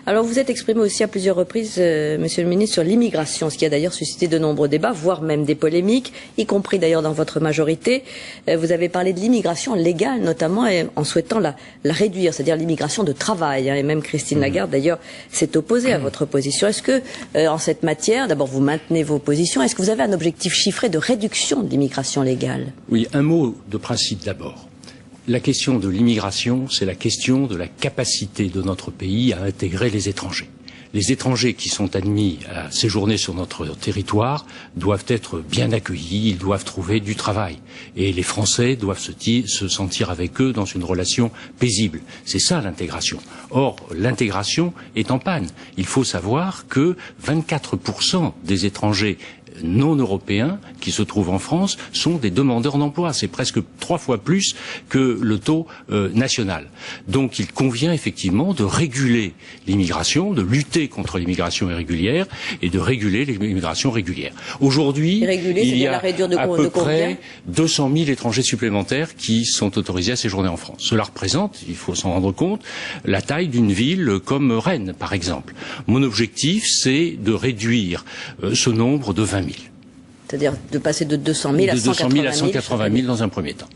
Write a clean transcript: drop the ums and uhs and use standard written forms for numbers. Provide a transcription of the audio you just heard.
Alors vous êtes exprimé aussi à plusieurs reprises, Monsieur le Ministre, sur l'immigration, ce qui a d'ailleurs suscité de nombreux débats, voire même des polémiques, y compris d'ailleurs dans votre majorité. Vous avez parlé de l'immigration légale, notamment en souhaitant la réduire, c'est-à-dire l'immigration de travail. Et même Christine Lagarde, d'ailleurs, s'est opposée à votre position. Est-ce que, en cette matière, d'abord vous maintenez vos positions, est-ce que vous avez un objectif chiffré de réduction de l'immigration légale? Oui, un mot de principe d'abord. La question de l'immigration, c'est la question de la capacité de notre pays à intégrer les étrangers. Les étrangers qui sont admis à séjourner sur notre territoire doivent être bien accueillis, ils doivent trouver du travail. Et les Français doivent se sentir avec eux dans une relation paisible. C'est ça l'intégration. Or, l'intégration est en panne. Il faut savoir que 24% des étrangers non européens qui se trouvent en France sont des demandeurs d'emploi. C'est presque 3 fois plus que le taux national. Donc il convient effectivement de réguler l'immigration, de lutter contre l'immigration irrégulière et de réguler l'immigration régulière. Aujourd'hui, il y a à peu près 200 000 étrangers supplémentaires qui sont autorisés à séjourner en France. Cela représente, il faut s'en rendre compte, la taille d'une ville comme Rennes, par exemple. Mon objectif, c'est de réduire ce nombre de 20 000. C'est-à-dire de passer de 200 000 à 180 000 dans un premier temps.